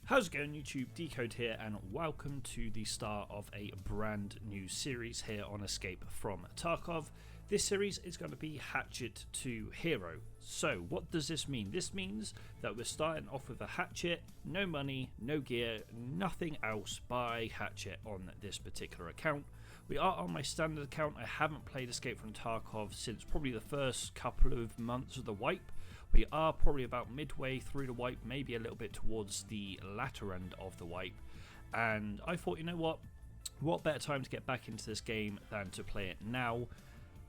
How's it going, YouTube? Decode here, and welcome to the start of a brand new series here on Escape from Tarkov. This series is going to be Hatchet to Hero. So what does this mean? This means that we're starting off with a Hatchet, no money, no gear, nothing else by Hatchet on this particular account. We are on my standard account. I haven't played Escape from Tarkov since probably the first couple of months of the wipe. We are probably about midway through the wipe, maybe a little bit towards the latter end of the wipe, and I thought, you know what better time to get back into this game than to play it now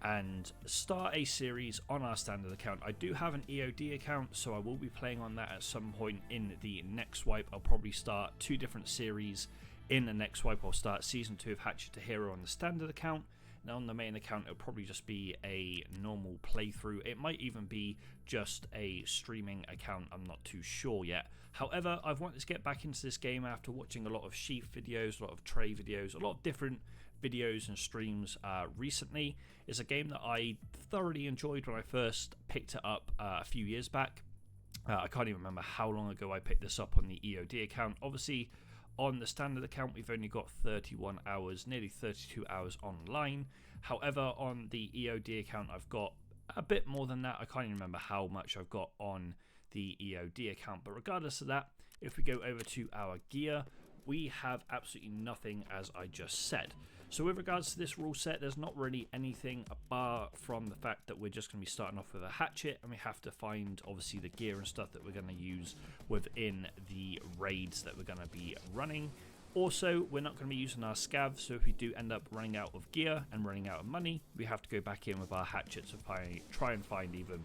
and start a series on our standard account. I do have an EOD account, so I will be playing on that at some point in the next wipe. I'll probably start two different series in the next wipe. I'll start Season 2 of Hatchet to Hero on the standard account. Now on the main account, it'll probably just be a normal playthrough. It might even be just a streaming account. I'm not too sure yet. However, I've wanted to get back into this game after watching a lot of Sheaf videos, a lot of Trey videos, a lot of different videos and streams recently. It's a game that I thoroughly enjoyed when I first picked it up a few years back. I can't even remember how long ago I picked this up on the EOD account. Obviously, on the standard account, we've only got 31 hours, nearly 32 hours online. However, on the EOD account, I've got a bit more than that. I can't even remember how much I've got on the EOD account. But regardless of that, if we go over to our gear, we have absolutely nothing, as I just said. So with regards to this rule set, there's not really anything apart from the fact that we're just going to be starting off with a hatchet, and we have to find obviously the gear and stuff that we're going to use within the raids that we're going to be running. Also, we're not going to be using our scav, so if we do end up running out of gear and running out of money, we have to go back in with our hatchet to try and find even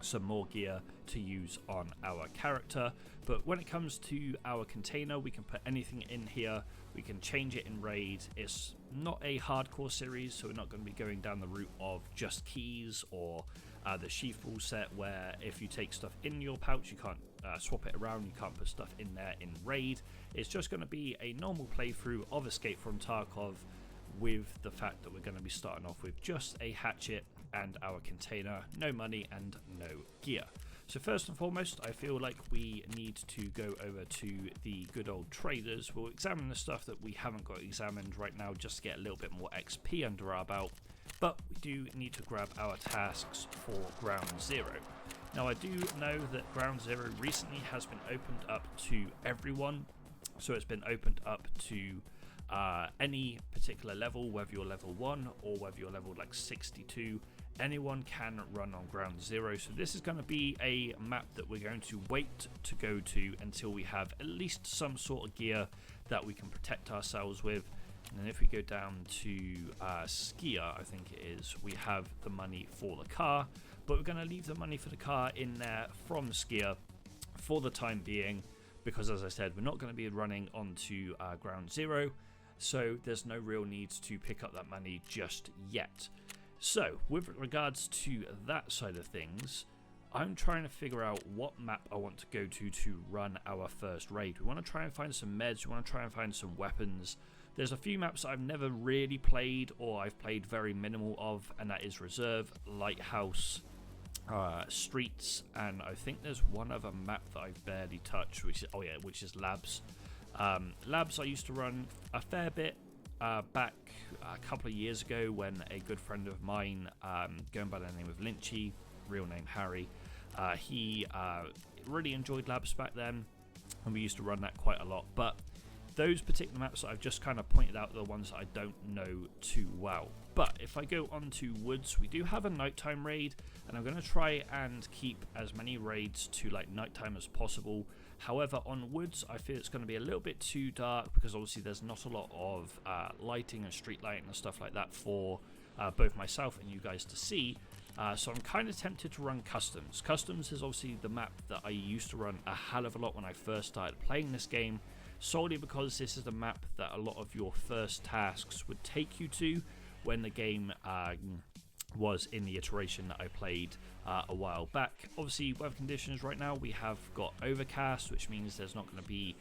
some more gear to use on our character. But when it comes to our container, we can put anything in here, we can change it in raid. It's not a hardcore series, so we're not going to be going down the route of just keys or the sheath rule set, where if you take stuff in your pouch you can't swap it around, you can't put stuff in there in raid. It's just going to be a normal playthrough of Escape from Tarkov, with the fact that we're going to be starting off with just a hatchet and our container, no money and no gear. So first and foremost, I feel like we need to go over to the good old traders. We'll examine the stuff that we haven't got examined right now just to get a little bit more XP under our belt, but we do need to grab our tasks for Ground Zero. Now I do know that Ground Zero recently has been opened up to everyone, so it's been opened up to any particular level, whether you're level 1 or whether you're level like 62, anyone can run on Ground Zero. So this is going to be a map that we're going to wait to go to until we have at least some sort of gear that we can protect ourselves with. And then if we go down to Skier, I think it is, we have the money for the car, but we're going to leave the money for the car in there from Skier for the time being, because as I said, we're not going to be running onto Ground Zero, so there's no real need to pick up that money just yet. So with regards to that side of things, I'm trying to figure out what map I want to go to run our first raid. We want to try and find some meds, we want to try and find some weapons. There's a few maps that I've never really played, or I've played very minimal of, and that is Reserve, Lighthouse, Streets, and I think there's one other map that I've barely touched, which is Labs. Labs I used to run a fair bit back a couple of years ago, when a good friend of mine, going by the name of Lynchy, real name Harry, he really enjoyed Labs back then, and we used to run that quite a lot. But those particular maps that I've just kind of pointed out are the ones that I don't know too well. But if I go on to Woods, we do have a nighttime raid, and I'm going to try and keep as many raids to like nighttime as possible. However, on Woods, I feel it's going to be a little bit too dark, because obviously there's not a lot of lighting and street lighting and stuff like that for both myself and you guys to see. So I'm kind of tempted to run Customs. Customs is obviously the map that I used to run a hell of a lot when I first started playing this game, solely because this is the map that a lot of your first tasks would take you to when the game was in the iteration that I played a while back. Obviously, weather conditions right now, we have got overcast, which means there's not going to be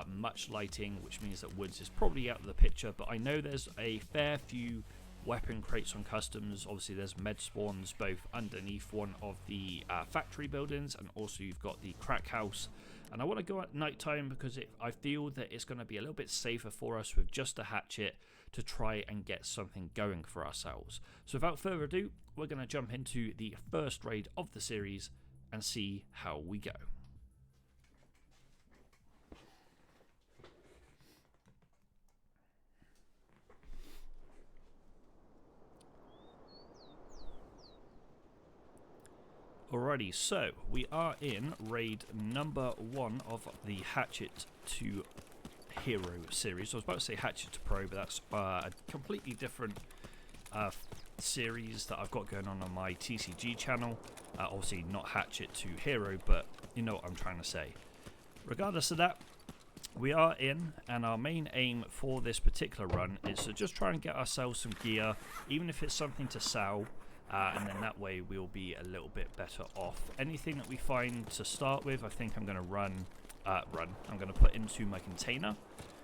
much lighting, which means that Woods is probably out of the picture, but I know there's a fair few weapon crates on Customs. Obviously there's med spawns both underneath one of the factory buildings, and also you've got the crack house And I want to go at night time because I feel that it's going to be a little bit safer for us with just a hatchet to try and get something going for ourselves. So without further ado, we're going to jump into the first raid of the series and see how we go. Alrighty, so we are in raid number 1 of the Hatchet to Hero series. I was about to say Hatchet to Pro, but that's a completely different series that I've got going on my TCG channel. Obviously not Hatchet to Hero, but you know what I'm trying to say. Regardless of that, we are in, and our main aim for this particular run is to just try and get ourselves some gear, even if it's something to sell. And then that way we'll be a little bit better off. Anything that we find to start with, I think I'm going to I'm going to put into my container.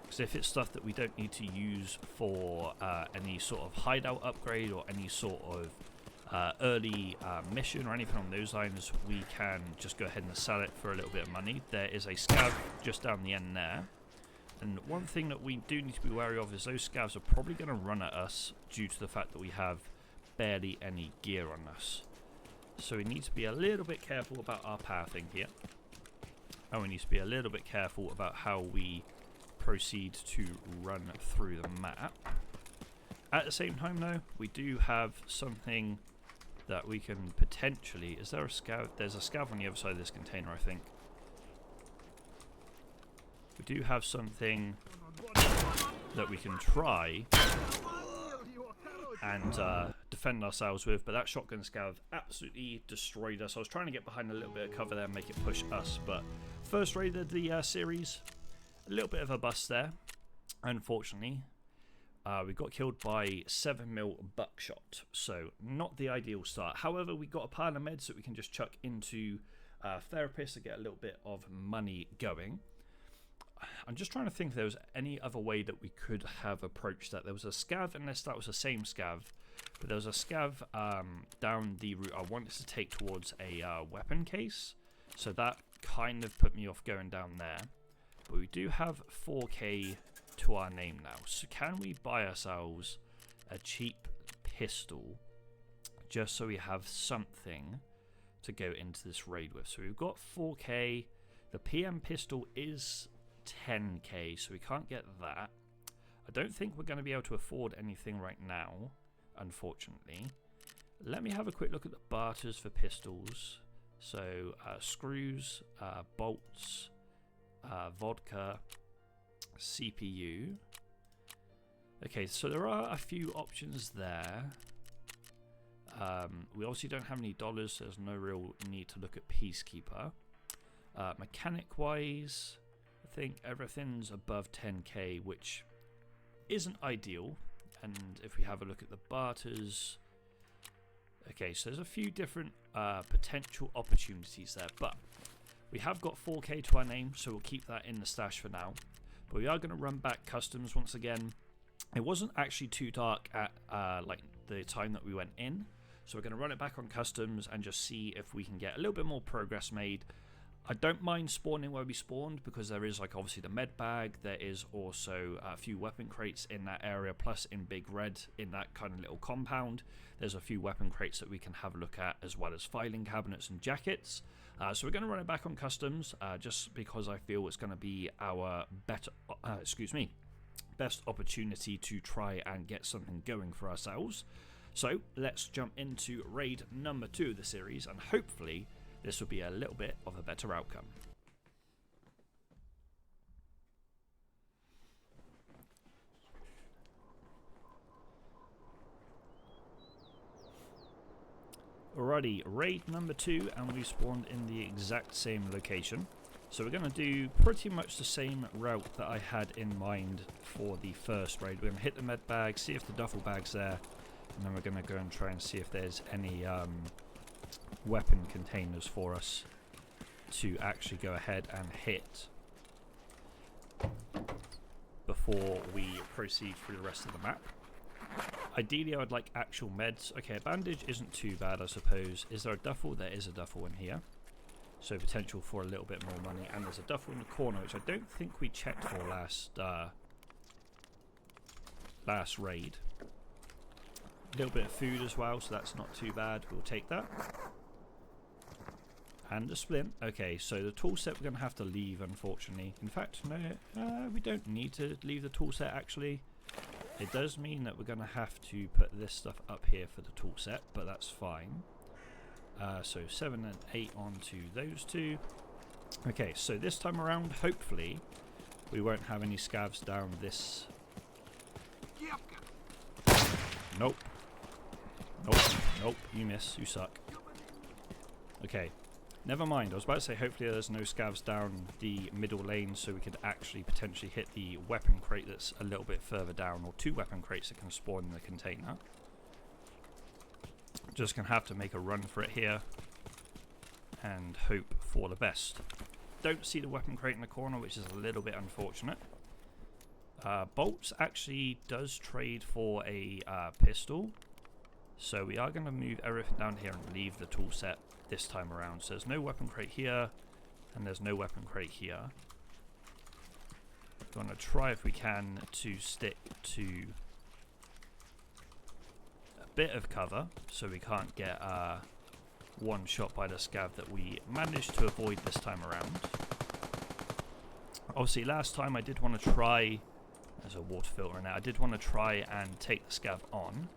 Because if it's stuff that we don't need to use for any sort of hideout upgrade or any sort of early mission or anything on those lines, we can just go ahead and sell it for a little bit of money. There is a scav just down the end there. And one thing that we do need to be wary of is those scavs are probably going to run at us due to the fact that we have barely any gear on us. So we need to be a little bit careful about our pathing here. And we need to be a little bit careful about how we proceed to run through the map. At the same time though, we do have something that we can potentially... Is there a scav? There's a scav on the other side of this container, I think. We do have something that we can try and defend ourselves with, but that shotgun scav absolutely destroyed us. I was trying to get behind a little bit of cover there and make it push us, but first raid of the series, a little bit of a bust there, unfortunately. We got killed by 7mm buckshot, so not the ideal start. However, we got a pile of meds that we can just chuck into therapists to get a little bit of money going. I'm just trying to think if there was any other way that we could have approached that. There was a scav, unless that was the same scav, but there was a scav down the route I wanted to take towards a weapon case, so that kind of put me off going down there. But we do have 4k to our name now, so can we buy ourselves a cheap pistol just so we have something to go into this raid with? So we've got 4k. The PM pistol is 10k, so we can't get that. I don't think we're going to be able to afford anything right now, unfortunately. Let me have a quick look at the barters for pistols. So screws, bolts, vodka, CPU. Okay, so there are a few options there. We obviously don't have any dollars, so there's no real need to look at Peacekeeper. Mechanic wise, I think everything's above 10k, which isn't ideal. And if we have a look at the barters, okay, so there's a few different potential opportunities there, but we have got 4k to our name, so we'll keep that in the stash for now. But we are going to run back customs once again. It wasn't actually too dark at like the time that we went in, so we're going to run it back on customs and just see if we can get a little bit more progress made. I don't mind spawning where we spawned, because there is like obviously the med bag, there is also a few weapon crates in that area, plus in Big Red in that kind of little compound there's a few weapon crates that we can have a look at, as well as filing cabinets and jackets. So we're going to run it back on customs, just because I feel it's going to be our best opportunity to try and get something going for ourselves. So let's jump into raid number 2 of the series, and hopefully this will be a little bit of a better outcome. Alrighty, raid number 2, and we spawned in the exact same location. So we're going to do pretty much the same route that I had in mind for the first raid. We're going to hit the med bag, see if the duffel bag's there, and then we're going to go and try and see if there's any weapon containers for us to actually go ahead and hit before we proceed through the rest of the map. Ideally, I would like actual meds. Okay, a bandage isn't too bad, I suppose. Is there a duffel? There is a duffel in here. So potential for a little bit more money. And there's a duffel in the corner, which I don't think we checked for last raid. A little bit of food as well, so that's not too bad. We'll take that. And a splint. Okay, so the tool set we're going to have to leave, unfortunately. In fact, no, we don't need to leave the tool set, actually. It does mean that we're going to have to put this stuff up here for the tool set, but that's fine. So 7 and 8 onto those two. Okay, so this time around, hopefully, we won't have any scavs down this. Nope. Nope. Nope. You miss. You suck. Okay. Never mind. I was about to say hopefully there's no scavs down the middle lane, so we could actually potentially hit the weapon crate that's a little bit further down, or 2 weapon crates that can spawn in the container. Just gonna have to make a run for it here and hope for the best. Don't see the weapon crate in the corner, which is a little bit unfortunate. Bolts actually does trade for a pistol, so we are going to move everything down here and leave the tool set this time around. So there's no weapon crate here, and there's no weapon crate here. We're going to try if we can to stick to a bit of cover, so we can't get one shot by the scav that we managed to avoid this time around. Obviously last time I did want to try, there's a water filter in there, I did want to try and take the scav on,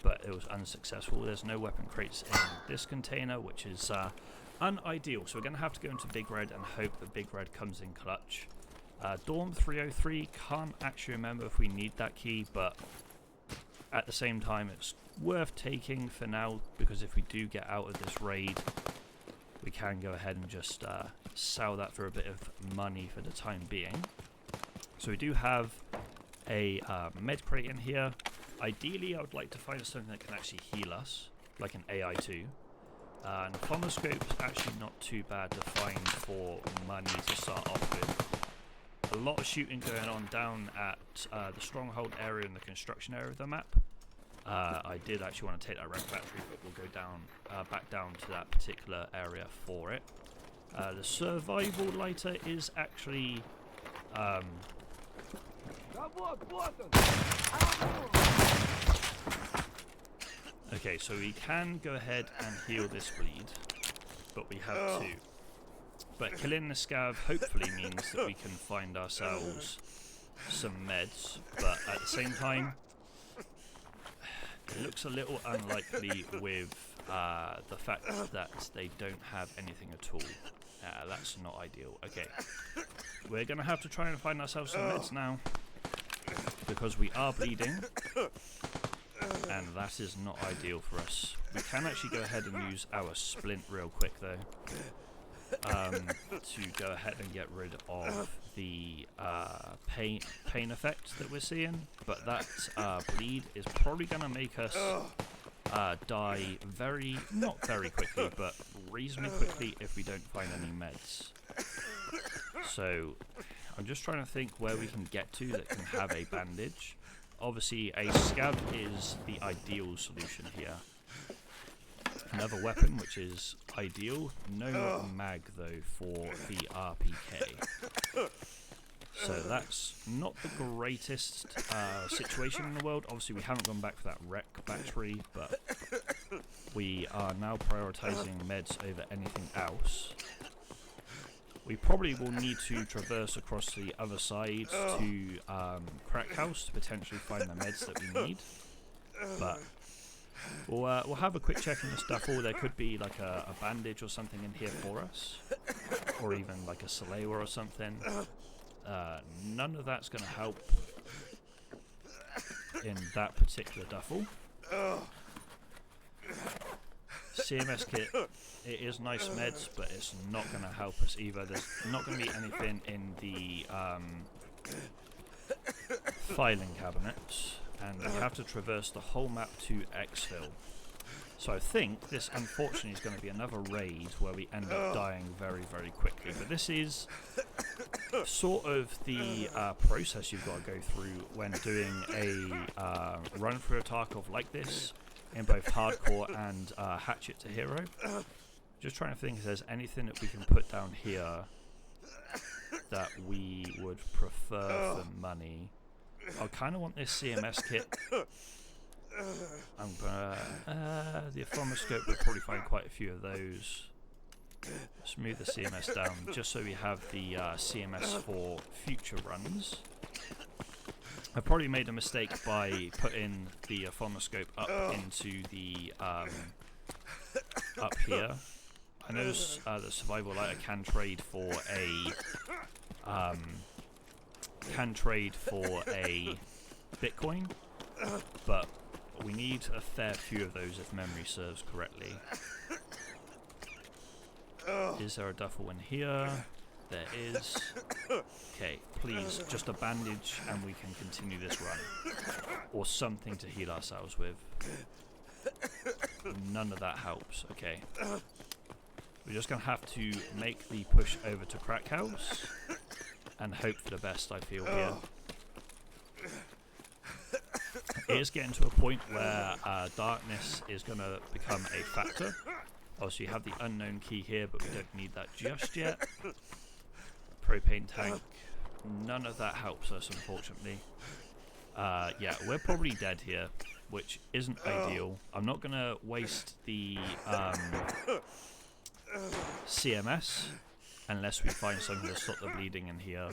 but it was unsuccessful. There's no weapon crates in this container, which is unideal, so we're going to have to go into Big Red and hope that Big Red comes in clutch. Dorm 303, can't actually remember if we need that key, but at the same time it's worth taking for now, because if we do get out of this raid, we can go ahead and just sell that for a bit of money for the time being. So we do have a med crate in here. Ideally I would like to find something that can actually heal us, like an AI2. And the Comi-Scope is actually not too bad to find for money to start off with. A lot of shooting going on down at the stronghold area and the construction area of the map. I did actually want to take that rank battery, but we'll go down back down to that particular area for it. The survival lighter is actually okay, so we can go ahead and heal this bleed, but we have to. But killing the scav hopefully means that we can find ourselves some meds, but at the same time it looks a little unlikely with the fact that they don't have anything at all. That's not ideal. Okay, we're going to have to try and find ourselves some meds now, because we are bleeding, and that is not ideal for us. We can actually go ahead and use our splint real quick though, to go ahead and get rid of the pain effect that we're seeing, but that bleed is probably going to make us die not very quickly, but reasonably quickly if we don't find any meds. So I'm just trying to think where we can get to that can have a bandage. Obviously a scav is the ideal solution here. Another weapon which is ideal, no mag though for the RPK. So that's not the greatest situation in the world. Obviously we haven't gone back for that wreck battery, but we are now prioritizing meds over anything else. We probably will need to traverse across to the other side to Crack House to potentially find the meds that we need. But we'll have a quick check in the stuff, or there could be like a bandage or something in here for us, or even like a Salewa or something. None of that's going to help in that particular duffel. CMS kit, it is nice meds, but it's not going to help us either. There's not going to be anything in the filing cabinets, and we have to traverse the whole map to exfil. So I think this unfortunately is going to be another raid where we end up dying very, very quickly. But this is sort of the process you've got to go through when doing a run through a Tarkov like this in both hardcore and Hatchet to hero. Just trying to think if there's anything that we can put down here that we would prefer for money. I kind of want this CMS kit. I'm gonna the Aphomoscope, we'll probably find quite a few of those. Let's move the CMS down just so we have the CMS for future runs. I probably made a mistake by putting the Aphomoscope up into the up here. I know the survival lighter can trade for a Bitcoin, but we need a fair few of those if memory serves correctly. Is there a duffel in here? There is. Okay, please, just a bandage and we can continue this run. Or something to heal ourselves with. None of that helps. Okay. We're just going to have to make the push over to Crack House and hope for the best, I feel, here. It is getting to a point where darkness is going to become a factor. Obviously, you have the unknown key here, but we don't need that just yet. Propane tank. None of that helps us, unfortunately. Yeah, we're probably dead here, which isn't ideal. I'm not going to waste the CMS unless we find something to stop the bleeding in here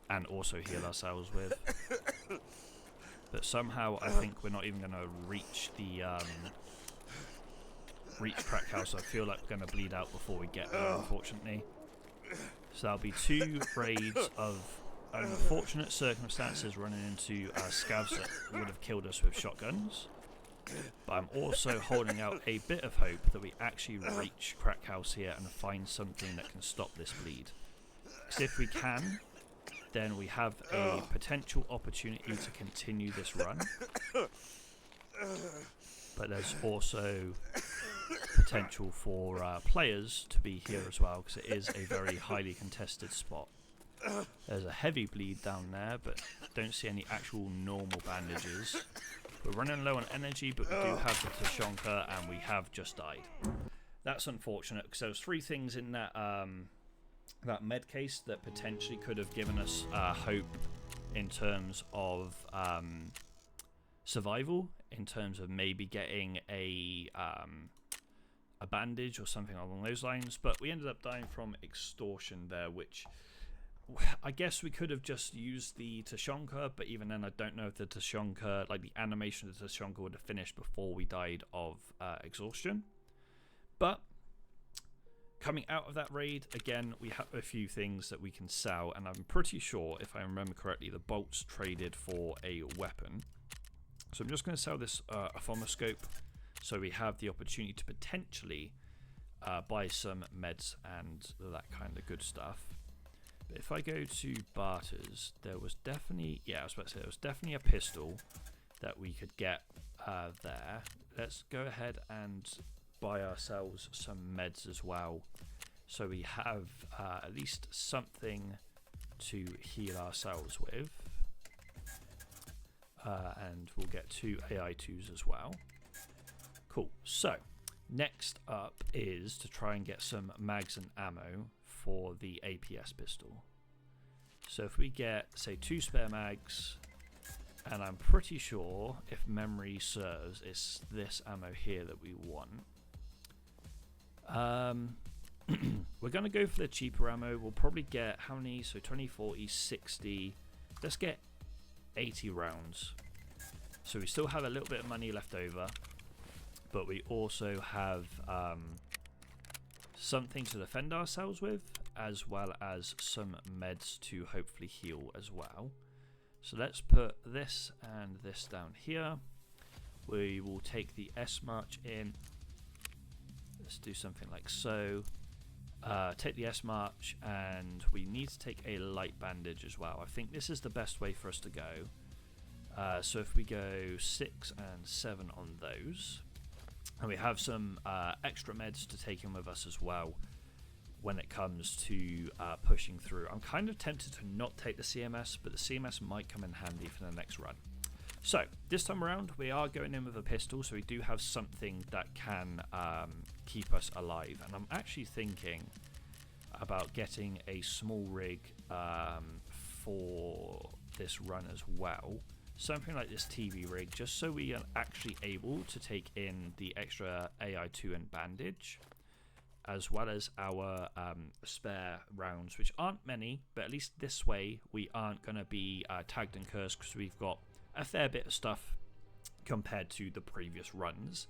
and also heal ourselves with. But somehow I think we're not even going to reach the Crack House. I feel like we're going to bleed out before we get there, unfortunately. So that'll be 2 raids of unfortunate circumstances running into scavs that would have killed us with shotguns. But I'm also holding out a bit of hope that we actually reach Crack House here and find something that can stop this bleed. Because if we can, then we have a potential opportunity to continue this run. But there's also potential for players to be here as well, because it is a very highly contested spot. There's a heavy bleed down there, but don't see any actual normal bandages. We're running low on energy, but we do have the Tashonka, and we have just died. That's unfortunate, because there was 3 things in that that med case that potentially could have given us hope in terms of survival, in terms of maybe getting a bandage or something along those lines, but we ended up dying from extortion there, which I guess we could have just used the Tashonka, but even then I don't know if the Tashonka, like the animation of the Tashonka, would have finished before we died of exhaustion. But coming out of that raid, again, we have a few things that we can sell, and I'm pretty sure, if I remember correctly, the bolts traded for a weapon. So I'm just going to sell this Aphomoscope, so we have the opportunity to potentially buy some meds and that kind of good stuff. But if I go to barters, there was definitely, yeah, I was about to say, there was definitely a pistol that we could get there. Let's go ahead and buy ourselves some meds as well, so we have at least something to heal ourselves with. And we'll get 2 AI2s as well. Cool. So next up is to try and get some mags and ammo for the APS pistol. So if we get, say, 2 spare mags, and I'm pretty sure, if memory serves, it's this ammo here that we want. We're going to go for the cheaper ammo. We'll probably get, how many? So 20, 40, 60. Let's get 80 rounds. So we still have a little bit of money left over, but we also have something to defend ourselves with, as well as some meds to hopefully heal as well. So let's put this and this down here. We will take the S March in. Let's do something like so. Take the S March, and we need to take a light bandage as well. I think this is the best way for us to go. So if we go 6 and 7 on those, and we have some extra meds to take in with us as well when it comes to pushing through. I'm kind of tempted to not take the CMS, but the CMS might come in handy for the next run. So this time around we are going in with a pistol, so we do have something that can keep us alive, and I'm actually thinking about getting a small rig for this run as well, something like this TV rig, just so we are actually able to take in the extra AI2 and bandage, as well as our spare rounds, which aren't many, but at least this way we aren't going to be tagged and cursed, because we've got a fair bit of stuff compared to the previous runs.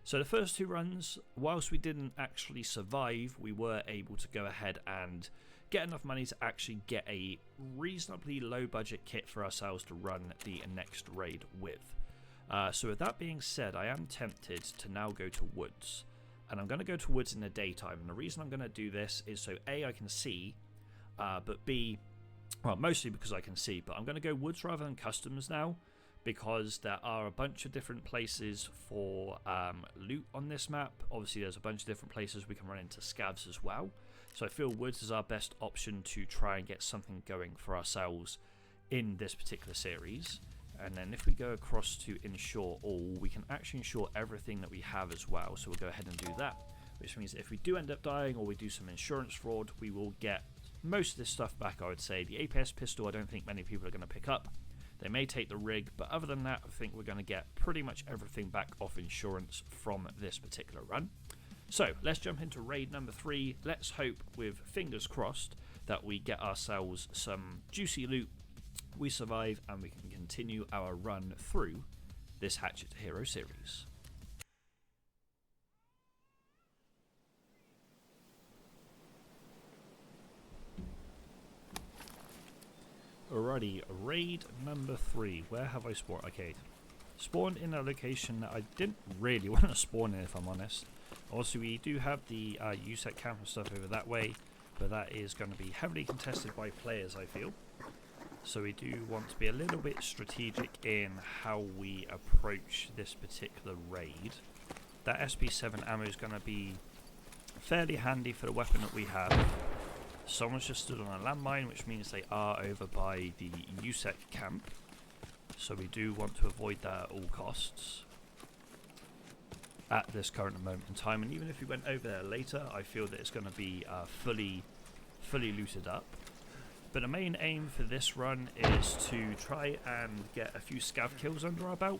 So the first two runs, whilst we didn't actually survive, we were able to go ahead and get enough money to actually get a reasonably low budget kit for ourselves to run the next raid with. So with that being said, I am tempted to now go to woods, and I'm going to go to woods in the daytime, and the reason I'm going to do this is so A, I can see, but B, well, mostly because I can see, but I'm going to go woods rather than customs now, because there are a bunch of different places for loot on this map. Obviously there's a bunch of different places we can run into scavs as well, so I feel woods is our best option to try and get something going for ourselves in this particular series. And then if we go across to ensure all, we can actually ensure everything that we have as well, so we'll go ahead and do that, which means if we do end up dying or we do some insurance fraud, we will get most of this stuff back. I would say the APS pistol I don't think many people are going to pick up. They may take the rig, but other than that I think we're going to get pretty much everything back off insurance from this particular run. So let's jump into raid number 3. Let's hope, with fingers crossed, that we get ourselves some juicy loot, we survive, and we can continue our run through this Hatchet to Hero series. Alrighty, raid number 3. Where have I spawned? Okay, spawned in a location that I didn't really want to spawn in, if I'm honest. Also, we do have the USEC camp and stuff over that way, but that is going to be heavily contested by players, I feel. So we do want to be a little bit strategic in how we approach this particular raid. That SP7 ammo is going to be fairly handy for the weapon that we have. Someone's just stood on a landmine, which means they are over by the USEC camp, so we do want to avoid that at all costs at this current moment in time. And even if we went over there later, I feel that it's going to be fully looted up. But the main aim for this run is to try and get a few scav kills under our belt,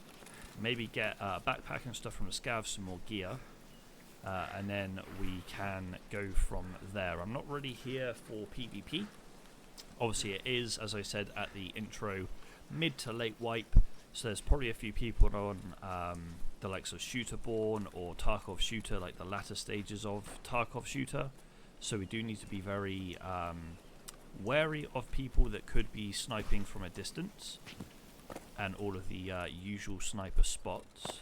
maybe get backpack and stuff from the scavs, some more gear, and then we can go from there. I'm not really here for PvP. Obviously it is, as I said at the intro, mid to late wipe, so there's probably a few people on the likes of Shooterborn or Tarkov Shooter, like the latter stages of Tarkov Shooter, so we do need to be very wary of people that could be sniping from a distance and all of the usual sniper spots.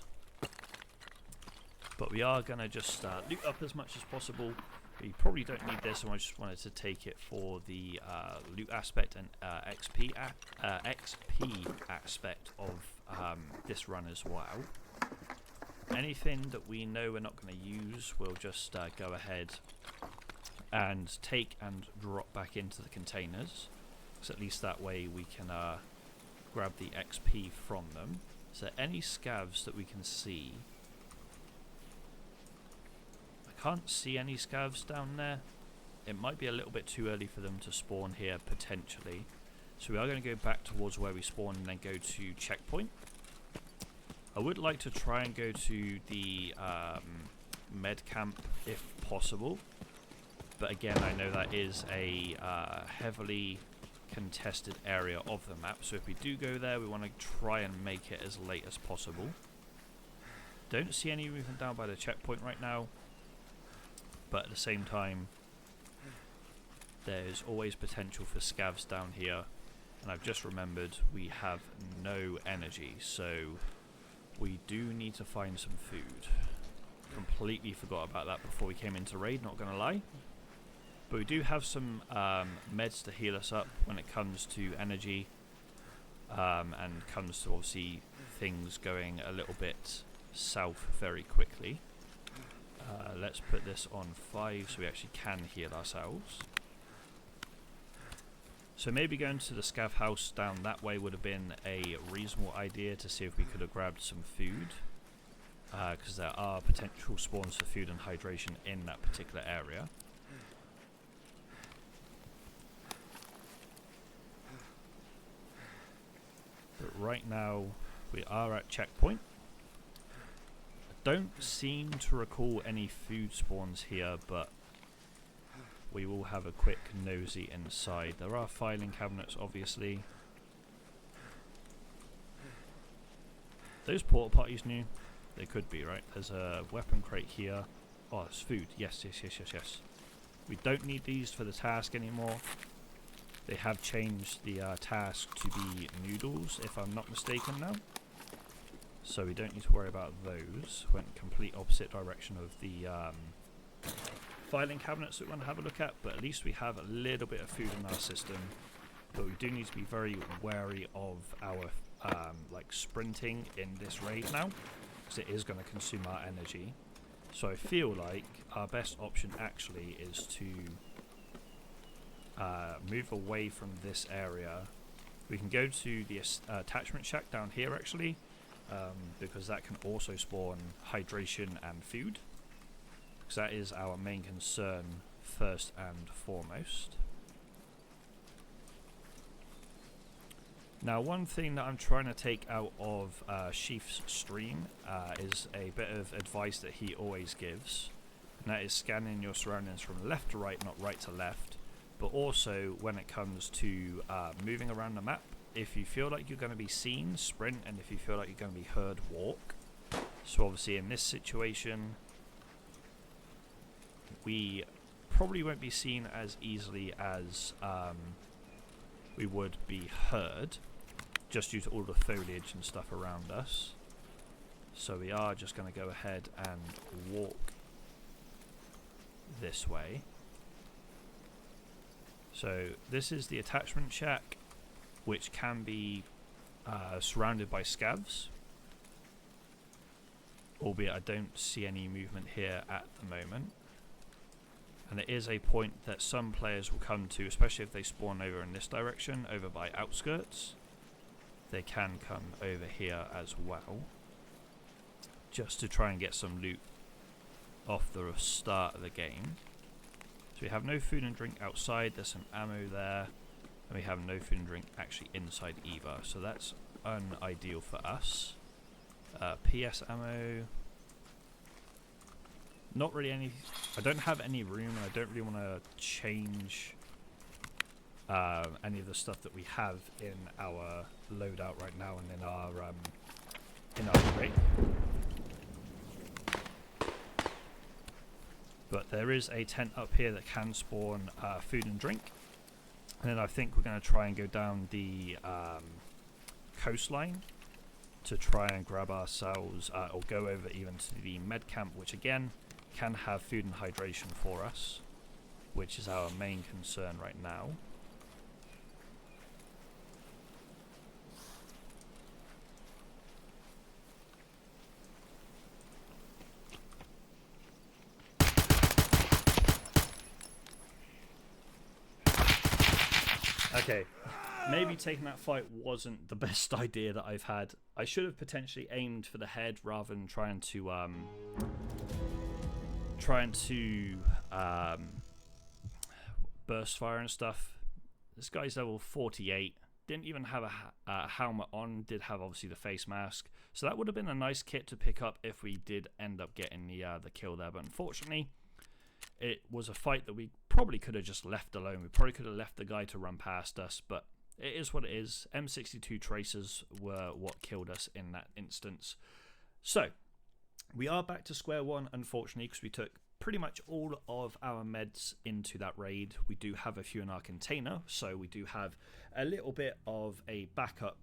But we are going to just loot up as much as possible. We probably don't need this, and I just wanted to take it for the loot aspect and XP aspect of this run as well. Anything that we know we're not going to use, we'll just go ahead and take and drop back into the containers, so at least that way we can grab the XP from them. So any scavs that we can see, I can't see any scavs down there. It might be a little bit too early for them to spawn here potentially, so we are going to go back towards where we spawned and then go to checkpoint. I would like to try and go to the med camp if possible, but again I know that is a heavily contested area of the map, so if we do go there we want to try and make it as late as possible. Don't see any movement down by the checkpoint right now, but at the same time there's always potential for scavs down here, and I've just remembered we have no energy, so we do need to find some food. Completely forgot about that before we came into raid, not gonna lie. But we do have some meds to heal us up when it comes to energy, and comes to obviously things going a little bit south very quickly. Let's put this on 5 so we actually can heal ourselves. So maybe going to the scav house down that way would have been a reasonable idea to see if we could have grabbed some food. Because there are potential spawns for food and hydration in that particular area. But right now we are at checkpoint. I don't seem to recall any food spawns here, but we will have a quick nosy inside. There are filing cabinets, obviously. Those porta potties new? They could be, right? There's a weapon crate here. Oh, it's food. Yes, yes, yes, yes, yes. We don't need these for the task anymore. They have changed the task to be noodles, if I'm not mistaken now. So we don't need to worry about those. Went complete opposite direction of the filing cabinets that we want to have a look at, but at least we have a little bit of food in our system. But we do need to be very wary of our like sprinting in this raid now, because it is going to consume our energy. So I feel like our best option actually is to move away from this area. We can go to the attachment shack down here actually, because that can also spawn hydration and food, because that is our main concern first and foremost. Now, one thing that I'm trying to take out of Sheaf's stream is a bit of advice that he always gives, and that is scanning your surroundings from left to right, not right to left. But also when it comes to moving around the map, if you feel like you're going to be seen, sprint, and if you feel like you're going to be heard, walk. So obviously in this situation, we probably won't be seen as easily as we would be heard, just due to all the foliage and stuff around us. So we are just going to go ahead and walk this way. So this is the attachment shack, which can be surrounded by scavs, albeit I don't see any movement here at the moment. And it is a point that some players will come to, especially if they spawn over in this direction, over by outskirts. They can come over here as well, just to try and get some loot off the start of the game. So we have no food and drink outside, there's some ammo there, and we have no food and drink actually inside either, so that's unideal for us. PS ammo, not really any. I don't have any room, and I don't really want to change any of the stuff that we have in our loadout right now and in our crate. But there is a tent up here that can spawn food and drink, and then I think we're going to try and go down the coastline to try and grab ourselves, or go over even to the med camp, which again can have food and hydration for us, which is our main concern right now. Okay, maybe taking that fight wasn't the best idea that I've had. I should have potentially aimed for the head rather than trying to burst fire and stuff. This guy's level 48. Didn't even have a helmet on. Did have obviously the face mask, so that would have been a nice kit to pick up if we did end up getting the kill there. But unfortunately, it was a fight that we probably could have just left alone. We probably could have left the guy to run past us, but it is what it is. M62 tracers were what killed us in that instance. So we are back to square one, unfortunately, because we took pretty much all of our meds into that raid. We do have a few in our container, so we do have a little bit of a backup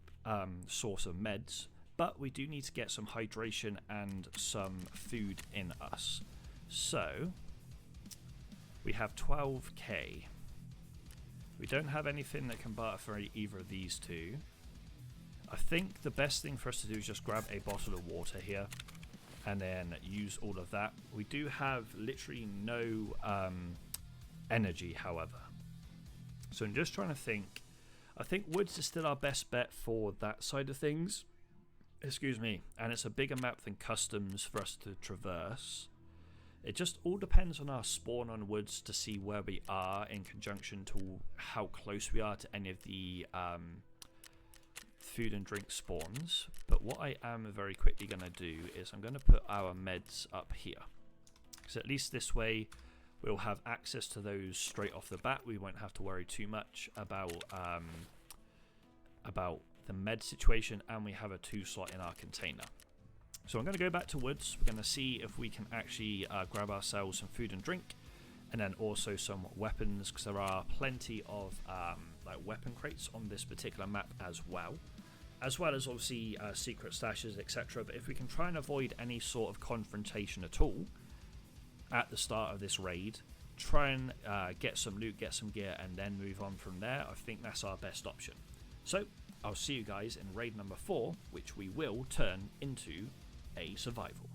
source of meds, but we do need to get some hydration and some food in us. So we have 12k. We don't have anything that can barter for either of these two. I think the best thing for us to do is just grab a bottle of water here and then use all of that. We do have literally no energy, however. So I'm just trying to think I think woods is still our best bet for that side of things. Excuse me. And it's a bigger map than customs for us to traverse. It just all depends on our spawn on woods to see where we are in conjunction to how close we are to any of the food and drink spawns. But what I am very quickly going to do is I'm going to put our meds up here. Because at least this way we'll have access to those straight off the bat. We won't have to worry too much about the med situation, and we have a 2 slot in our container. So I'm going to go back to woods. We're going to see if we can actually grab ourselves some food and drink, and then also some weapons, because there are plenty of like weapon crates on this particular map as well as obviously secret stashes, etc. But if we can try and avoid any sort of confrontation at all at the start of this raid, try and get some loot, get some gear, and then move on from there, I think that's our best option. So I'll see you guys in raid number 4, which we will turn into a survival.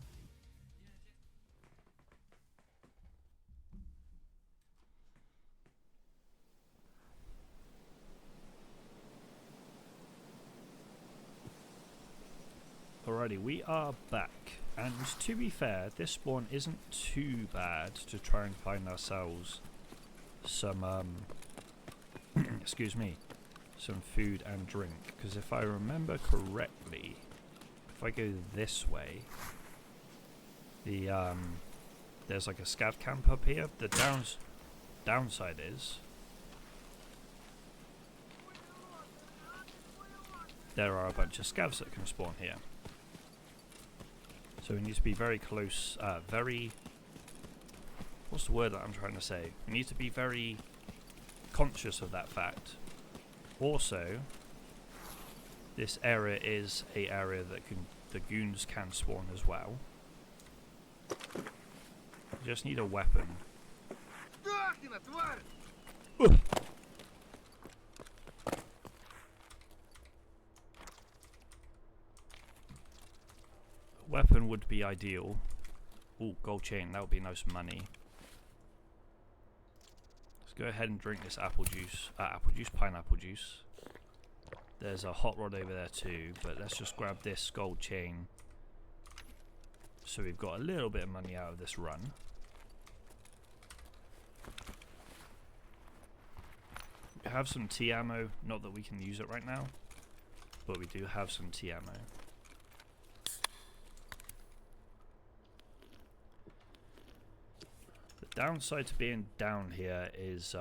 Alrighty, we are back, and to be fair, this spawn isn't too bad to try and find ourselves some excuse me, some food and drink, because if I remember correctly, if I go this way, the there's like a scav camp up here. The downside is there are a bunch of scavs that can spawn here. So we need to be very close, what's the word that I'm trying to say? We need to be very conscious of that fact. Also, this area is a area that the goons can spawn as well. You just need a weapon. Weapon would be ideal. Ooh, gold chain, that would be nice money. Let's go ahead and drink this pineapple juice. There's a hot rod over there too, but let's just grab this gold chain so we've got a little bit of money out of this run. We have some T ammo, not that we can use it right now, but we do have some T ammo. The downside to being down here is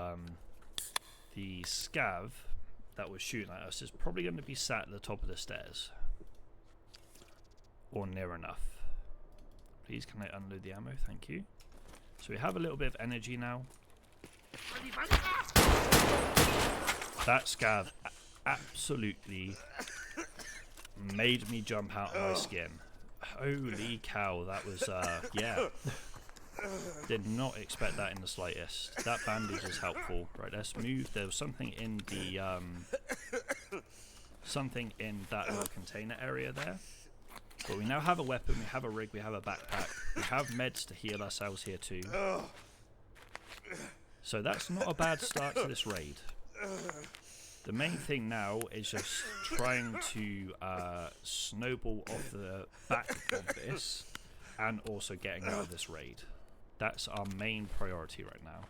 the scav that was shooting at us is probably going to be sat at the top of the stairs, or near enough. Please, can I unload the ammo? Thank you. So we have a little bit of energy now. That scav absolutely made me jump out of my skin. Holy cow, that was yeah. Did not expect that in the slightest. That bandage is helpful. Right, let's move. There was something in the something in that little container area there. But we now have a weapon, we have a rig, we have a backpack, we have meds to heal ourselves here too. So that's not a bad start to this raid. The main thing now is just trying to snowball off the back of this, and also getting out of this raid. That's our main priority right now.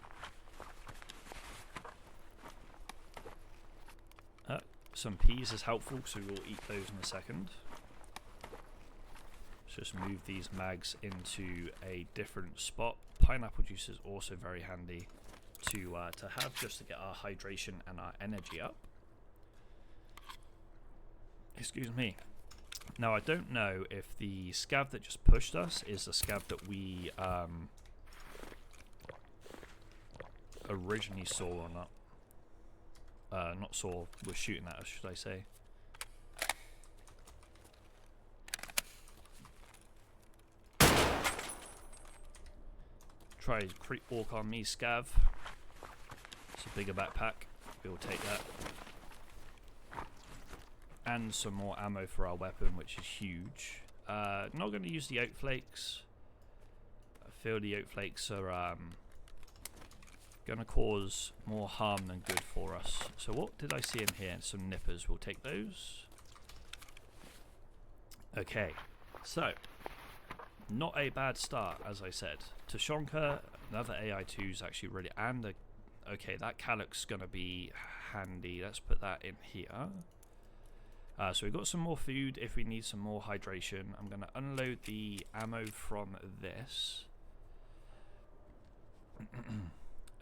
Some peas is helpful, so we'll eat those in a second. Let's just move these mags into a different spot. Pineapple juice is also very handy to have, just to get our hydration and our energy up. Excuse me. Now I don't know if the scav that just pushed us is the scav that we originally saw or not. Not saw, was shooting at us, should I say. Try creep walk on me, scav. It's a bigger backpack. We'll take that. And some more ammo for our weapon, which is huge. Not going to use the oat flakes. I feel the oat flakes are Gonna cause more harm than good for us. So what did I see in here? Some nippers. We'll take those. Okay, so not a bad start, as I said. Tushonka, another AI2 is actually really, and okay, that Calyx's gonna be handy. Let's put that in here. So we've got some more food if we need some more hydration. I'm gonna unload the ammo from this.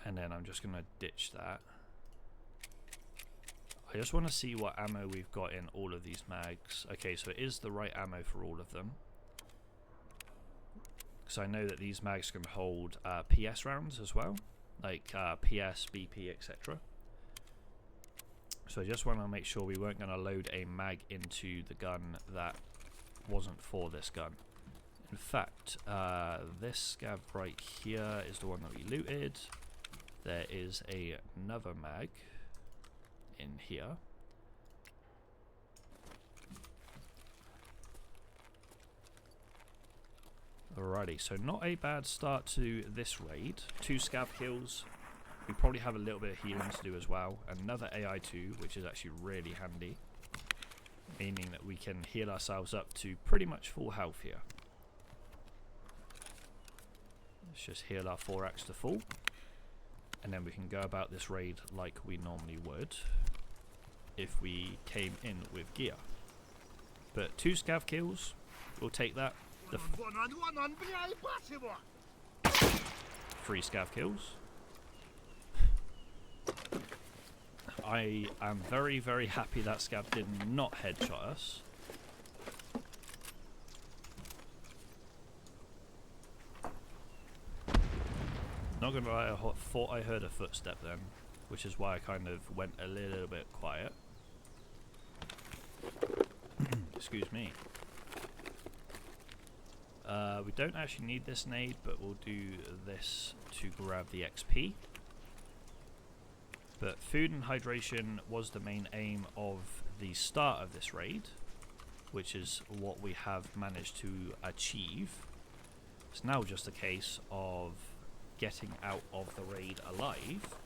And then I'm just gonna ditch that. I just want to see what ammo we've got in all of these mags. Okay, so it is the right ammo for all of them. Because I know that these mags can hold PS rounds as well. Like PS, BP, etc. So I just want to make sure we weren't going to load a mag into the gun that wasn't for this gun. In fact, this scav right here is the one that we looted. There is another mag in here. Alrighty, so not a bad start to this raid. 2 scav kills. We probably have a little bit of healing to do as well. Another AI2, which is actually really handy, meaning that we can heal ourselves up to pretty much full health here. Let's just heal our 4x to full, and then we can go about this raid like we normally would if we came in with gear. But 2 scav kills, we'll take that. 3 scav kills. I am very, very happy that scav did not headshot us. Not gonna lie, I thought I heard a footstep then, which is why I kind of went a little bit quiet. Excuse me. We don't actually need this nade, but we'll do this to grab the XP. But food and hydration was the main aim of the start of this raid, which is what we have managed to achieve. It's now just a case of getting out of the raid alive.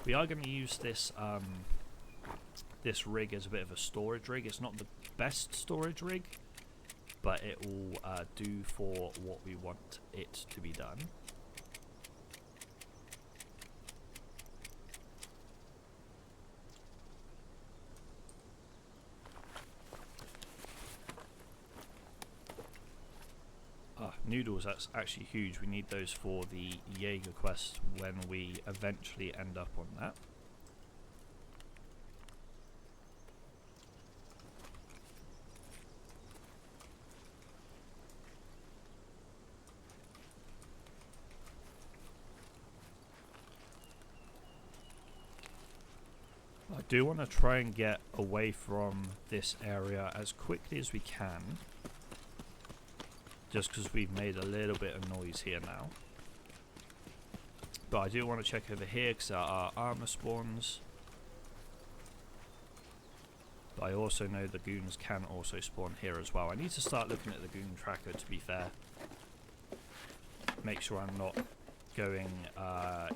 We are going to use this this rig as a bit of a storage rig. It's not the best storage rig, but it will do for what we want it to be done. Noodles, that's actually huge. We need those for the Jaeger quest when we eventually end up on that. I do want to try and get away from this area as quickly as we can, just because we've made a little bit of noise here now. But I do want to check over here because there are armor spawns. But I also know the goons can also spawn here as well. I need to start looking at the goon tracker, to be fair. Make sure I'm not going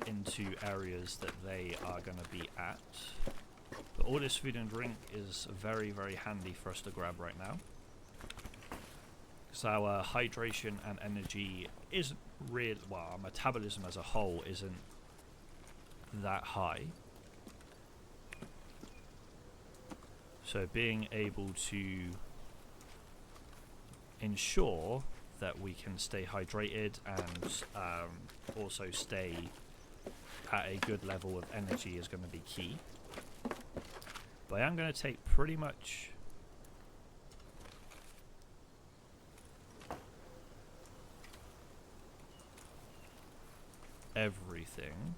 into areas that they are going to be at. But all this food and drink is very, very handy for us to grab right now. So our hydration and energy isn't really, well, our metabolism as a whole isn't that high. So being able to ensure that we can stay hydrated and also stay at a good level of energy is going to be key. But I am going to take pretty much everything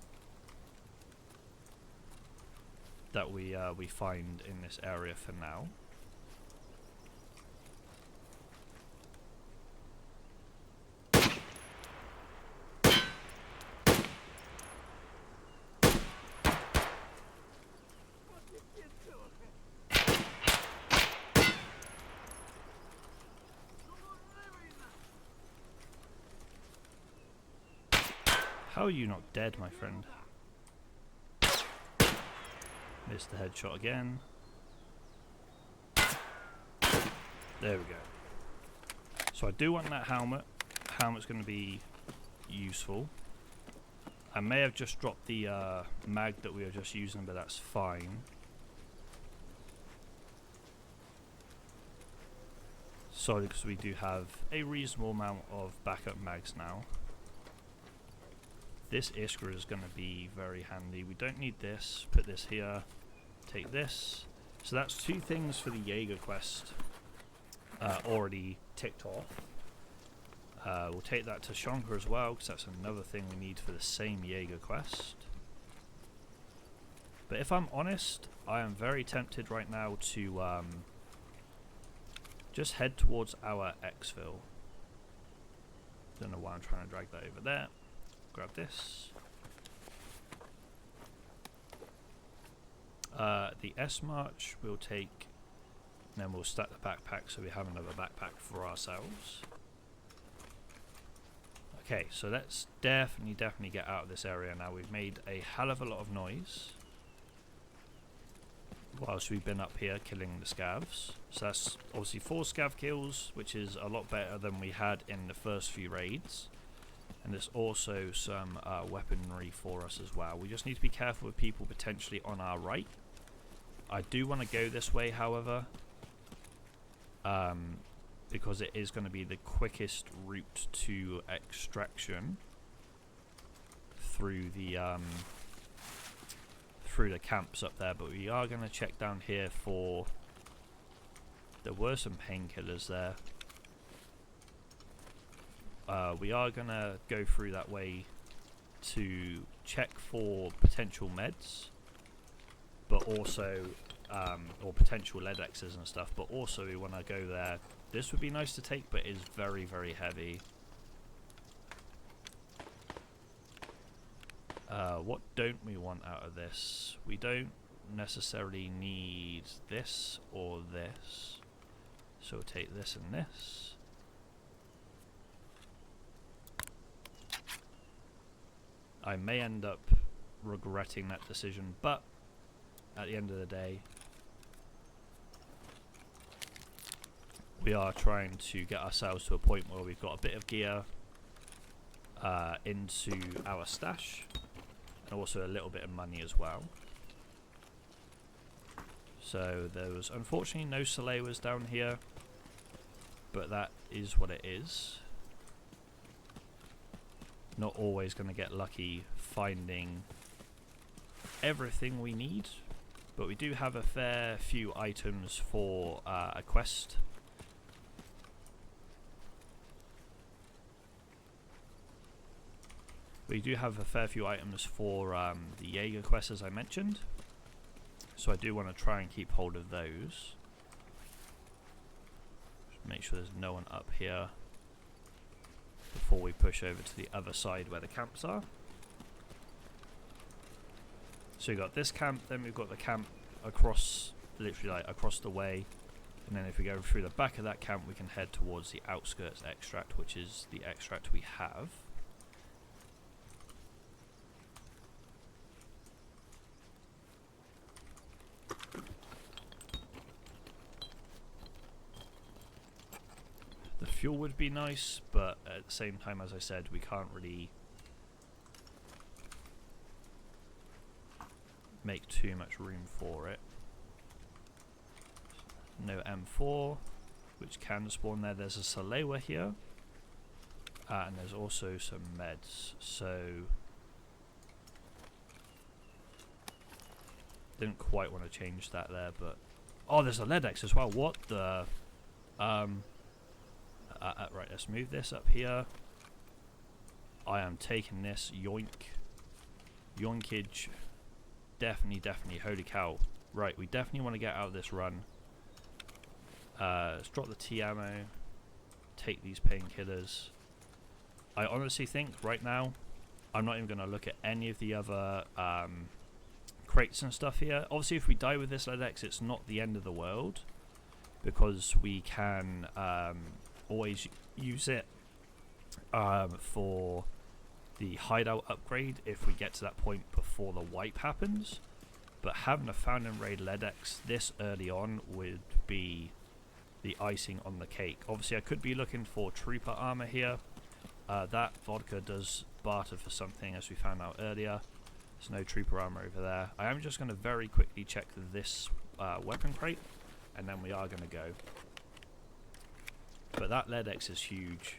that we find in this area for now. How are you not dead, my friend? Here's the headshot again. There we go. So I do want that helmet. Helmet's going to be useful. I may have just dropped the mag that we were just using, but that's fine. Sorry, because we do have a reasonable amount of backup mags now. This Iskra is going to be very handy. We don't need this. Put this here. Take this. So that's 2 things for the Jaeger quest already ticked off. We'll take that to Shonka as well, because that's another thing we need for the same Jaeger quest. But if I'm honest, I am very tempted right now to just head towards our exfil. Don't know why I'm trying to drag that over there. Grab this. The S March we'll take, and then we'll stack the backpack so we have another backpack for ourselves. Okay, so let's definitely get out of this area now. We've made a hell of a lot of noise whilst we've been up here killing the scavs. So that's obviously 4 scav kills, which is a lot better than we had in the first few raids. And there's also some weaponry for us as well. We just need to be careful with people potentially on our right. I do want to go this way, however, because it is going to be the quickest route to extraction through the camps up there. But we are going to check down here for... There were some painkillers there. We are going to go through that way to check for potential meds, but also, or potential lead X's and stuff, but also we want to go there. This would be nice to take, but is very, very heavy. What don't we want out of this? We don't necessarily need this or this, so we'll take this and this. I may end up regretting that decision, but at the end of the day, we are trying to get ourselves to a point where we've got a bit of gear into our stash, and also a little bit of money as well. So there was unfortunately no Salewas down here, but that is what it is. Not always going to get lucky finding everything we need, but we do have a fair few items for a quest. We do have a fair few items for the Jaeger quest, as I mentioned, so I do want to try and keep hold of those. Just make sure there's no one up here before we push over to the other side where the camps are. So we've got this camp, then we've got the camp across, literally like across the way, and then if we go through the back of that camp we can head towards the outskirts extract, which is the extract we have. The fuel would be nice, but at the same time, as I said, we can't really make too much room for it. No M4, which can spawn there. There's a Salewa here, and there's also some meds. So didn't quite want to change that there, but oh, there's a lead X as well. What the right, let's move this up here. I am taking this. Yoink. Yoinkage. Definitely. Holy cow. Right, we definitely want to get out of this run. Let's drop the T ammo. Take these painkillers. I honestly think right now I'm not even going to look at any of the other crates and stuff here. Obviously, if we die with this LEDX, it's not the end of the world, because we can always use it for the hideout upgrade if we get to that point before the wipe happens. but having a found in raid Ledex this early on would be the icing on the cake. Obviously I could be looking for trooper armor here. That vodka does barter for something, as we found out earlier. There's no trooper armor over there. I am just going to very quickly check this weapon crate, and then we are going to go. But that Ledex is huge.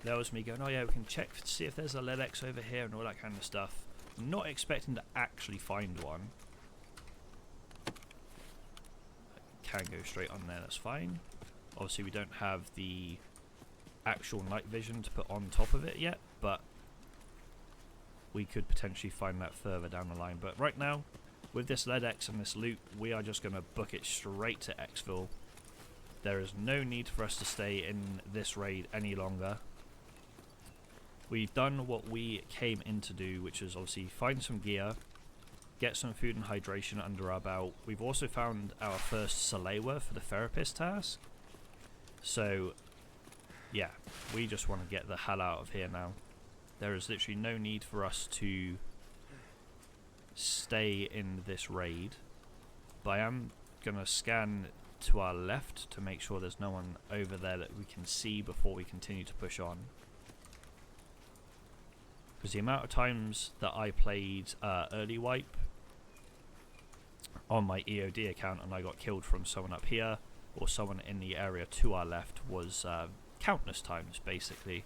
That was me going, oh yeah, we can check to see if there's a Ledex over here and all that kind of stuff. I'm not expecting to actually find one. Can go straight on there, that's fine. Obviously we don't have the actual night vision to put on top of it yet, but we could potentially find that further down the line. But right now, with this Ledex and this loot, we are just going to book it straight to Exfil. There is no need for us to stay in this raid any longer. We've done what we came in to do, which is obviously find some gear, get some food and hydration under our belt. We've also found our first Salewa for the therapist task. So yeah, we just want to get the hell out of here now. There is literally no need for us to stay in this raid. But I am going to scan to our left to make sure there's no one over there that we can see before we continue to push on. Because the amount of times that I played early wipe on my EOD account and I got killed from someone up here or someone in the area to our left was countless times, basically.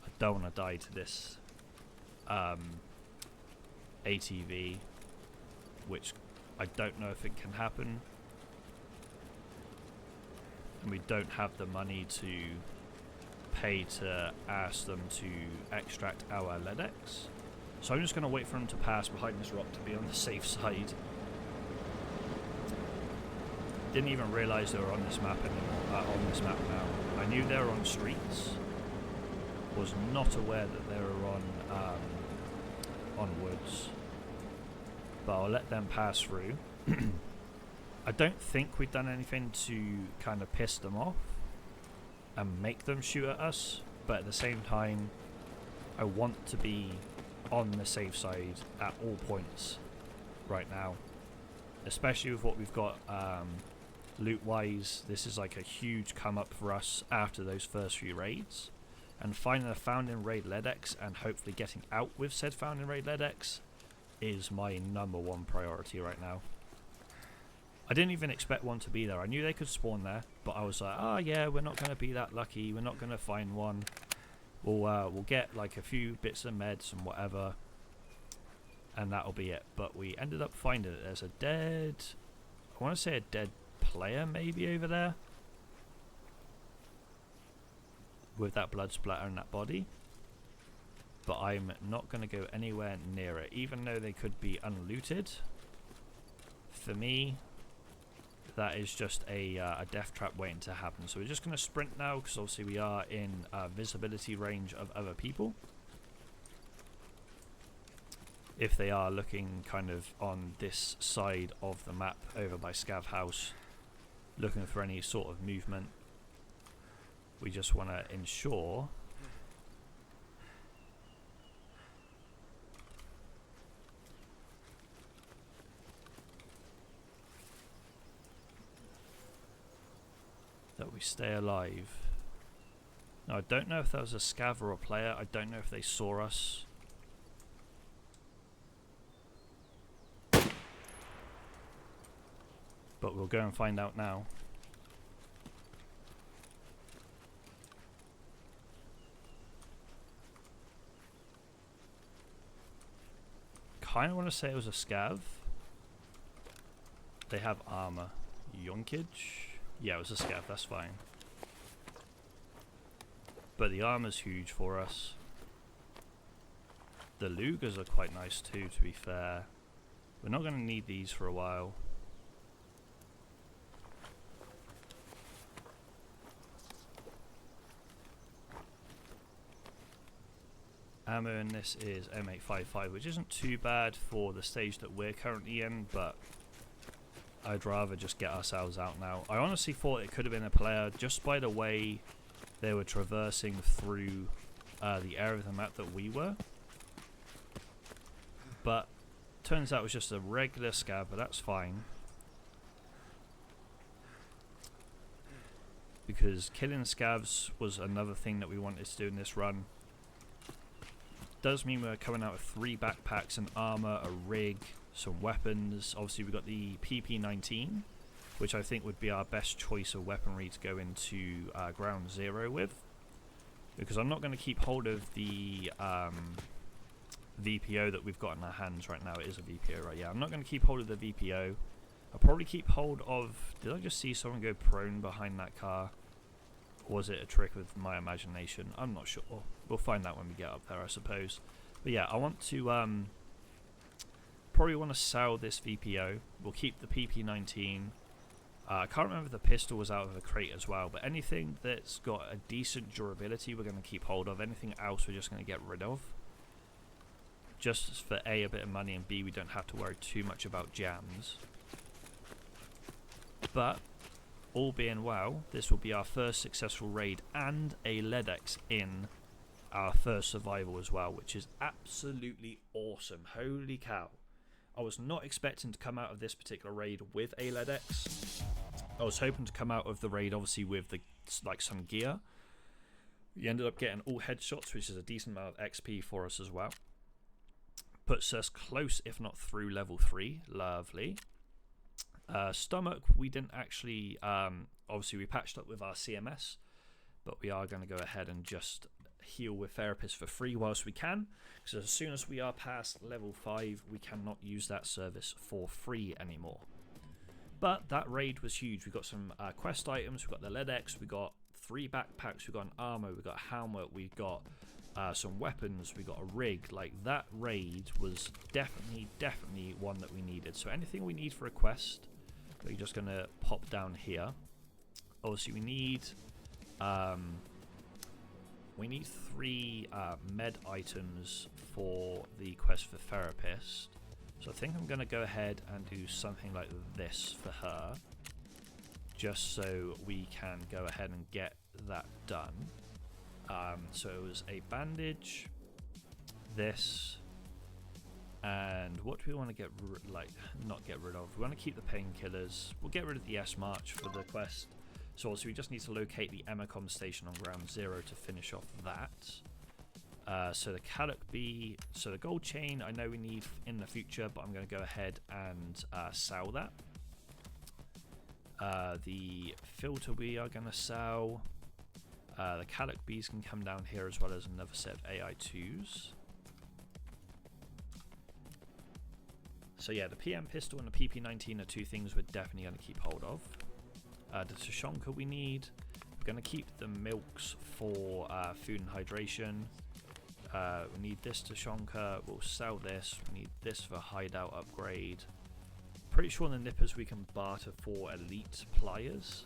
I don't want to die to this ATV, which I don't know if it can happen, and we don't have the money to pay to ask them to extract our Ledex. So I'm just going to wait for them to pass behind this rock to be on the safe side. Didn't even realise they were on this map now. I knew they were on streets. Was not aware that they were on woods. But I'll let them pass through. I don't think we've done anything to kind of piss them off and make them shoot at us, but at the same time I want to be on the safe side at all points right now, especially with what we've got loot wise. This is like a huge come up for us after those first few raids, and finding a found in raid Ledex and hopefully getting out with said found in raid Ledex is my #1 priority right now. I didn't even expect one to be there. I knew they could spawn there, but I was like, oh yeah, we're not going to be that lucky. We're not going to find one. We'll get like a few bits of meds and whatever, and that'll be it. But we ended up finding it. There's a dead, I want to say a dead player maybe over there, with that blood splatter in that body. But I'm not going to go anywhere near it, even though they could be unlooted. For me, that is just a death trap waiting to happen. So we're just going to sprint now, because obviously we are in visibility range of other people. If they are looking kind of on this side of the map over by Scav House, looking for any sort of movement, we just want to ensure that we stay alive. Now I don't know if that was a scav or a player. I don't know if they saw us. But we'll go and find out now. Kinda want to say it was a scav. They have armor. Yonkage? Yeah, it was a scav, that's fine. But the armor's huge for us. The Lugers are quite nice too, to be fair. We're not going to need these for a while. Ammo in this is M855, which isn't too bad for the stage that we're currently in, but I'd rather just get ourselves out now. I honestly thought it could have been a player just by the way they were traversing through the area of the map that we were. but turns out it was just a regular scab, but that's fine. Because killing scabs was another thing that we wanted to do in this run. Does mean we're coming out with 3 backpacks, an armor, a rig, some weapons. Obviously we've got the PP-19, which I think would be our best choice of weaponry to go into ground zero with. Because I'm not going to keep hold of the VPO that we've got in our hands right now. It is a VPO, right? Yeah, I'm not going to keep hold of the VPO. I'll probably keep hold of... Did I just see someone go prone behind that car? Or was it a trick with my imagination? I'm not sure. We'll find out when we get up there, I suppose. But yeah, I want to... probably want to sell this VPO. We'll keep the PP-19. I can't remember if the pistol was out of a crate as well. But anything that's got a decent durability, we're going to keep hold of. Anything else, we're just going to get rid of. Just for A, a bit of money, and B, we don't have to worry too much about jams. But, all being well, this will be our first successful raid and a LEDX in our first survival as well, which is absolutely awesome. Holy cow. I was not expecting to come out of this particular raid with a LEDX. I was hoping to come out of the raid obviously with the some gear. We ended up getting all headshots, which is a decent amount of XP for us as well. Puts us close, if not through level 3. Lovely. Stomach, we didn't actually, obviously we patched up with our CMS, but we are going to go ahead and just heal with Therapist for free whilst we can, because as soon as we are past level 5, we cannot use that service for free anymore. But that raid was huge. We got some quest items, we got the LEDX, we got 3 backpacks, we got an armor, we got a helmet, we got some weapons, we got a rig. Like, that raid was definitely one that we needed. So anything we need for a quest, we're just going to pop down here. Obviously we need 3 med items for the quest for Therapist. So I think I'm going to go ahead and do something like this for her, just so we can go ahead and get that done. So it was a bandage, this, and what do we want to get not get rid of? We want to keep the painkillers. We'll get rid of the S-March for the quest. So also we just need to locate the Emacom station on ground 0 to finish off that. So the Caddock B, so the gold chain I know we need in the future, but I'm going to go ahead and sell that. The filter we are going to sell. The Caddock Bs can come down here, as well as another set of AI2s. So yeah, the PM pistol and the PP-19 are 2 things we're definitely going to keep hold of. The Tushonka we need. We're going to keep the milks for food and hydration. We need this Tushonka. We'll sell this. We need this for hideout upgrade. Pretty sure the nippers we can barter for elite pliers.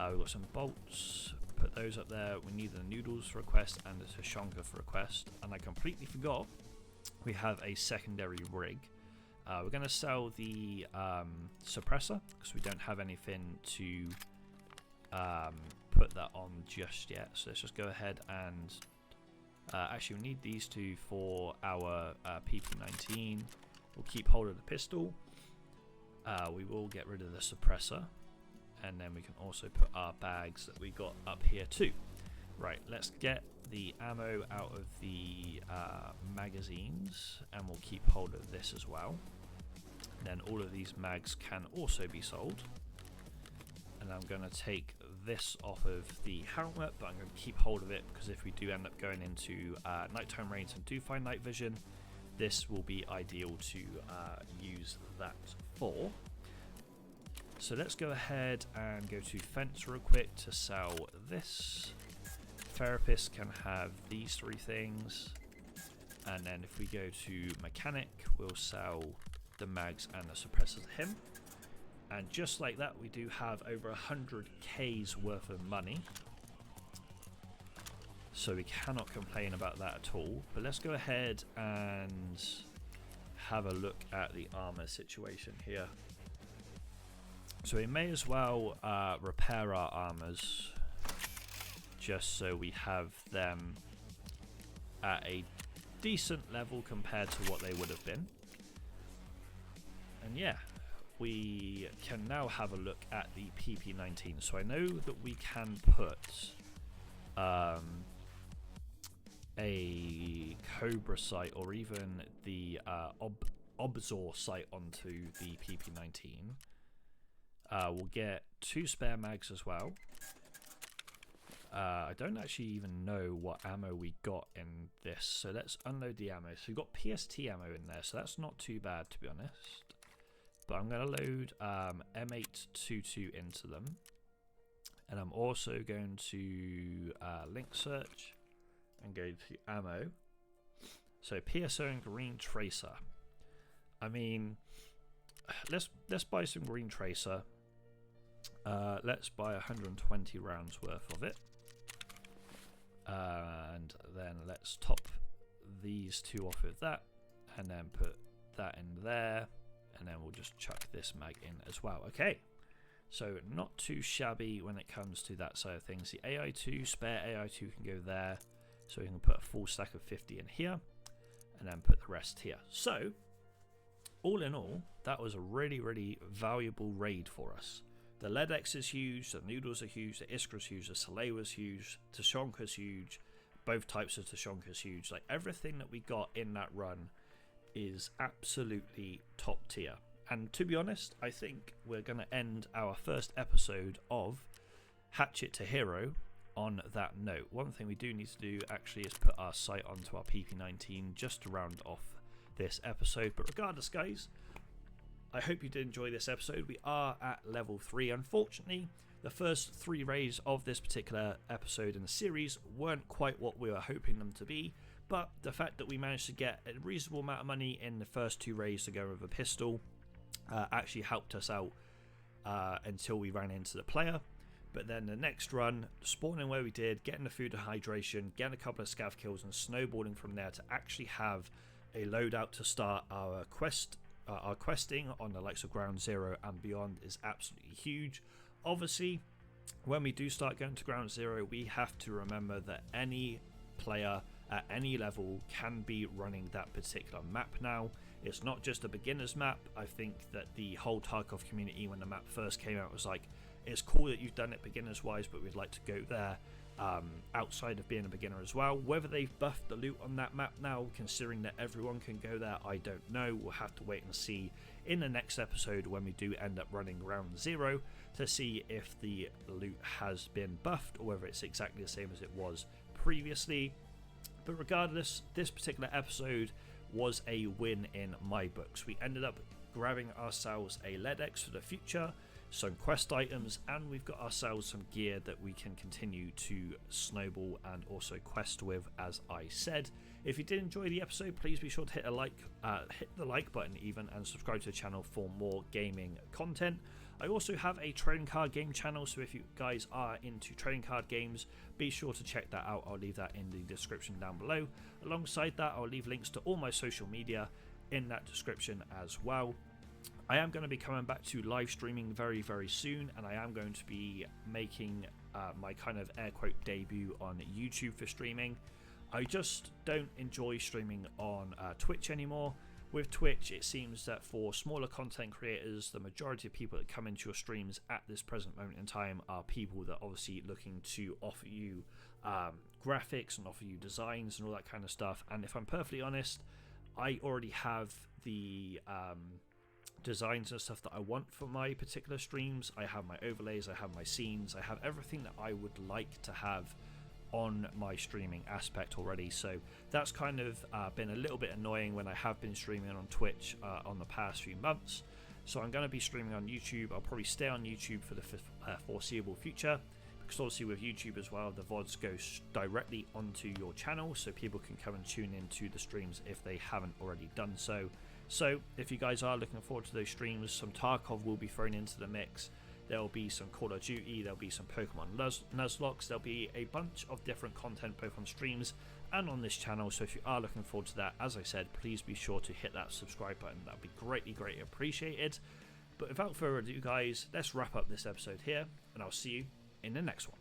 We've got some bolts. Put those up there. We need the noodles for a quest and the Tushonka for a quest. And I completely forgot we have a secondary rig. We're going to sell the suppressor because we don't have anything to put that on just yet. So let's just go ahead and actually we need these 2 for our PP-19. We'll keep hold of the pistol. We will get rid of the suppressor, and then we can also put our bags that we got up here too. Right, let's get the ammo out of the magazines, and we'll keep hold of this as well. Then all of these mags can also be sold. And I'm going to take this off of the helmet, but I'm going to keep hold of it because if we do end up going into nighttime raids and do find night vision, this will be ideal to use that for. So let's go ahead and go to Fence real quick to sell this. Therapist can have these 3 things. And then if we go to Mechanic, we'll sell the mags and the suppressors to him. And just like that, we do have over 100k's worth of money. So we cannot complain about that at all. But let's go ahead and have a look at the armor situation here. So we may as well repair our armors just so we have them at a decent level compared to what they would have been. And yeah, we can now have a look at the PP19. So I know that we can put a Cobra sight or even the Obzor sight onto the PP19. We'll get 2 spare mags as well. I don't actually even know what ammo we got in this, so let's unload the ammo. So we've got PST ammo in there, so that's not too bad to be honest. But I'm going to load M822 into them, and I'm also going to link search and go to ammo. So PSO and green tracer. I mean, let's buy some green tracer. Let's buy 120 rounds worth of it. And then let's top these 2 off with that, and then put that in there, and then we'll just chuck this mag in as well. Okay, so not too shabby when it comes to that side of things. The AI2, spare AI2 can go there, so we can put a full stack of 50 in here, and then put the rest here. So all in all, that was a really valuable raid for us. The Ledex is huge, the Noodles are huge, the Iskra's huge, the Salewa's huge, Tushonka's huge, both types of Tushonka's huge. Like, everything that we got in that run is absolutely top tier. And to be honest, I think we're going to end our first episode of Hatchet to Hero on that note. One thing we do need to do actually is put our sight onto our PP19 just to round off this episode. But regardless, guys, I hope you did enjoy this episode. We are at level 3. Unfortunately, the first 3 raids of this particular episode in the series weren't quite what we were hoping them to be, but the fact that we managed to get a reasonable amount of money in the first 2 raids to go with a pistol actually helped us out until we ran into the player. But then the next run, spawning where we did, getting the food and hydration, getting a couple of scav kills, and snowballing from there to actually have a loadout to start our questing on the likes of Ground Zero and beyond is absolutely huge. Obviously, when we do start going to Ground Zero, we have to remember that any player at any level can be running that particular map now. It's not just a beginner's map. I think that the whole Tarkov community, when the map first came out, was like, it's cool that you've done it beginners wise, but we'd like to go there outside of being a beginner as well. Whether they've buffed the loot on that map now, considering that everyone can go there, I don't know. We'll have to wait and see in the next episode when we do end up running Ground Zero to see if the loot has been buffed or whether it's exactly the same as it was previously. But regardless, this particular episode was a win in my books. We ended up grabbing ourselves a Ledex for the future, some quest items, and we've got ourselves some gear that we can continue to snowball and also quest with, as I said. If you did enjoy the episode, please be sure to hit the like button even, and subscribe to the channel for more gaming content. I also have a trading card game channel, so if you guys are into trading card games, be sure to check that out. I'll leave that in the description down below. Alongside that, I'll leave links to all my social media in that description as well. I am going to be coming back to live streaming very soon, and I am going to be making my kind of air quote debut on YouTube for streaming. I just don't enjoy streaming on Twitch anymore. With Twitch, it seems that for smaller content creators, the majority of people that come into your streams at this present moment in time are people that are obviously looking to offer you graphics and offer you designs and all that kind of stuff. And if I'm perfectly honest, I already have the designs and stuff that I want for my particular streams. I have my overlays, I have my scenes, I have everything that I would like to have on my streaming aspect already. So that's kind of been a little bit annoying when I have been streaming on Twitch on the past few months. So I'm going to be streaming on YouTube. I'll probably stay on YouTube for the foreseeable future, because obviously with YouTube as well, the VODs go directly onto your channel, so people can come and tune into the streams if they haven't already done so. So if you guys are looking forward to those streams, some Tarkov will be thrown into the mix. There will be some Call of Duty, there'll be some Pokemon Nuzlocke, there'll be a bunch of different content both on streams and on this channel. So if you are looking forward to that, as I said, please be sure to hit that subscribe button. That would be greatly appreciated. But without further ado, guys, let's wrap up this episode here, and I'll see you in the next one.